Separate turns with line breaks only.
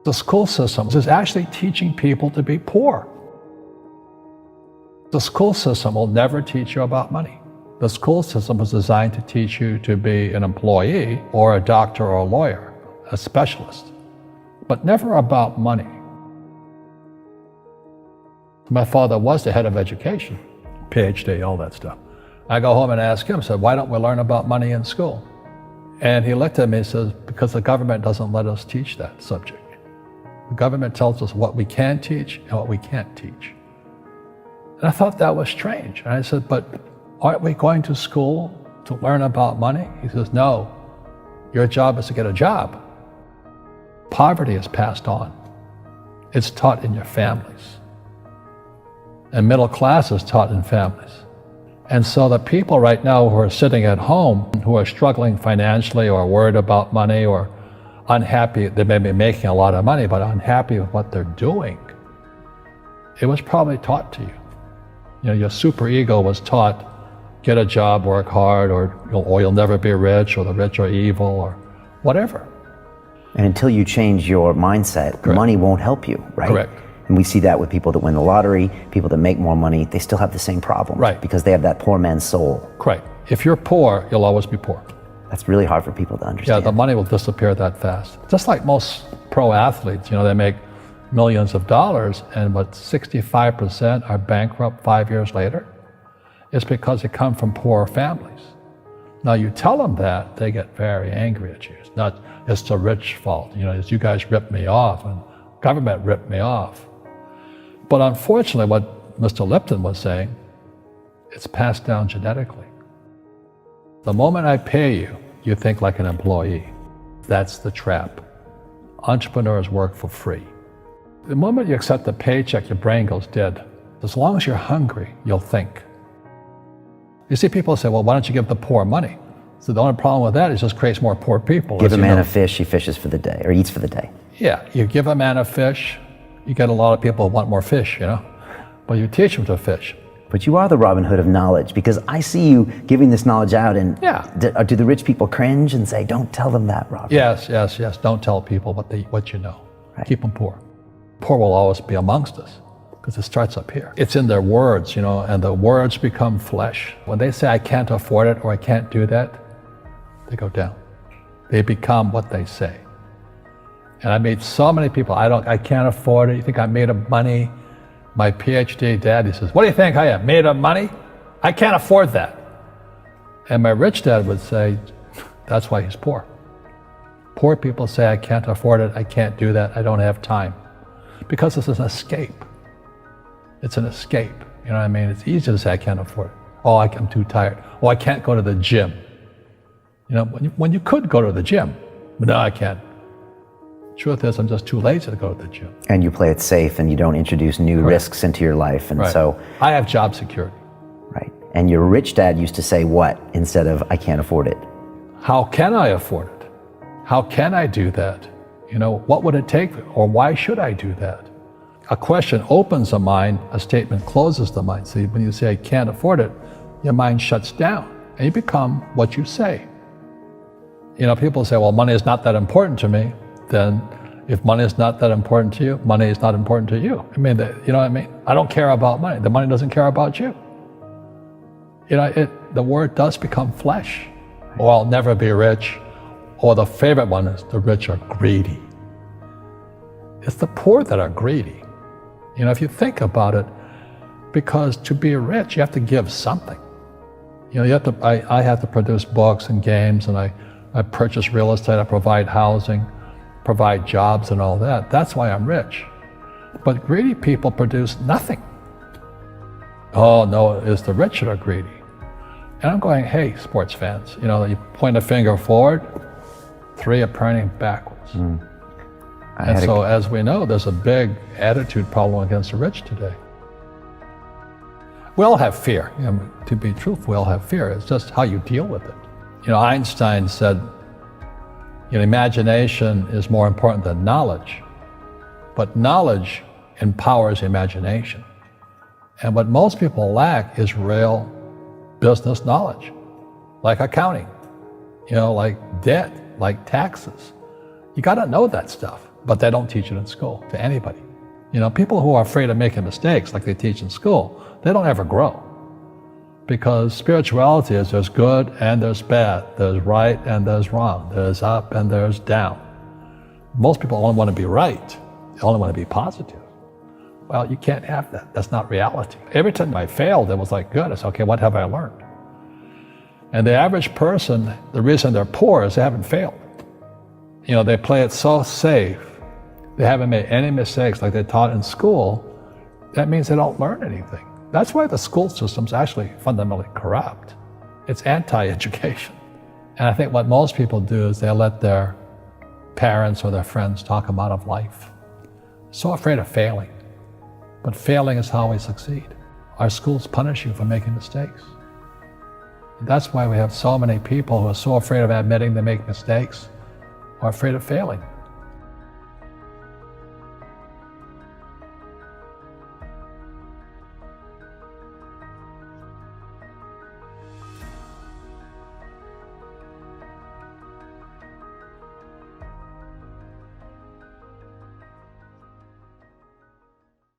The school system is actually teaching people to be poor. The school system will never teach you about money. The school system was designed to teach you to be an employee or a doctor or a lawyer, a specialist, but never about money. My father was the head of education, PhD, all that stuff. I go home and ask him, I said, why don't we learn about money in school? And he looked at me and says, because the government doesn't let us teach that subject. The government tells us what we can teach and what we can't teach. And I thought that was strange. And I said, but aren't we going to school to learn about money? He says, no, your job is to get a job. Poverty is passed on. It's taught in your families. And middle class is taught in families. And so the people right now who are sitting at home, who are struggling financially or worried about money or unhappy, they may be making a lot of money, but unhappy with what they're doing, it was probably taught to you. You know, your superego was taught, get a job, work hard, or you'll never be rich, or the rich are evil, or whatever.
And until you change your mindset,
Correct.
Money won't help you, right?
Correct.
And we see that with people that win the lottery, people that make more money, they still have the same problems.
Right.
Because they have that poor man's soul.
Correct. If you're poor, you'll always be poor.
That's really hard for people to understand.
Yeah, the money will disappear that fast. Just like most pro athletes, you know, they make millions of dollars, and what 65% are bankrupt 5 years later. It's because they come from poor families. Now you tell them that, they get very angry at you. It's not, it's the rich fault. You know, it's you guys ripped me off and government ripped me off. But unfortunately, what Mr. Lipton was saying, it's passed down genetically. The moment I pay you, you think like an employee. That's the trap. Entrepreneurs work for free. The moment you accept the paycheck, your brain goes dead. As long as you're hungry, you'll think. You see people say, well, why don't you give the poor money? So the only problem with that is it just creates more poor people.
Give a man a fish, he fishes for the day, or eats for the day.
Yeah, you give a man a fish, you get a lot of people who want more fish, you know? But you teach them to fish.
But you are the Robin Hood of knowledge, because I see you giving this knowledge out, and
yeah.
Do the rich people cringe and say, don't tell them that, Robin?
Yes. Don't tell people what you know. Right. Keep them poor. Poor will always be amongst us, because it starts up here. It's in their words, you know, and the words become flesh. When they say, I can't afford it, or I can't do that, they go down. They become what they say. And I meet so many people, I can't afford it. You think I'm made of money? My PhD dad, he says, what do you think I am, made of money? I can't afford that. And my rich dad would say, that's why he's poor. Poor people say, I can't afford it, I can't do that, I don't have time. Because it's an escape. It's an escape, you know what I mean? It's easy to say, I can't afford it. Oh, I'm too tired. Oh, I can't go to the gym. You know, when you could go to the gym, but no, I can't. Truth is, I'm just too lazy to go to the gym.
And you play it safe, and you don't introduce new
Correct.
risks into your life, and
right.
so...
I have job security.
Right. And your rich dad used to say what instead of, I can't afford it?
How can I afford it? How can I do that? You know, what would it take, or why should I do that? A question opens the mind, a statement closes the mind. See, when you say, I can't afford it, your mind shuts down, and you become what you say. You know, people say, well, money is not that important to me. Then if money is not that important to you, money is not important to you. I mean, you know what I mean? I don't care about money. The money doesn't care about you. You know, the word does become flesh. Or I'll never be rich. Or the favorite one is the rich are greedy. It's the poor that are greedy. You know, if you think about it, because to be rich, you have to give something. You know, you have to. I have to produce books and games, and I purchase real estate, I provide housing, provide jobs and all that. That's why I'm rich. But greedy people produce nothing. Oh no, it's the rich that are greedy. And I'm going, hey, sports fans, you know, you point a finger forward, three are pointing backwards. And so as we know, there's a big attitude problem against the rich today. We all have fear. You know, to be truthful, we all have fear. It's just how you deal with it. You know, Einstein said, you know, imagination is more important than knowledge, but knowledge empowers imagination. And what most people lack is real business knowledge, like accounting, you know, like debt, like taxes. You got to know that stuff. but they don't teach it in school to anybody. You know, people who are afraid of making mistakes like they teach in school, they don't ever grow. Because spirituality is there's good and there's bad, there's right and there's wrong, there's up and there's down. Most people only want to be right, they only want to be positive. Well, you can't have that. That's not reality. Every time I failed, it was like, good. I said, okay, what have I learned? And the average person, the reason they're poor is they haven't failed. You know, they play it so safe. They haven't made any mistakes like they taught in school. That means they don't learn anything. That's why the school system's actually fundamentally corrupt. It's anti-education. And I think what most people do is they let their parents or their friends talk them out of life. So afraid of failing. But failing is how we succeed. Our schools punish you for making mistakes. And that's why we have so many people who are so afraid of admitting they make mistakes or afraid of failing.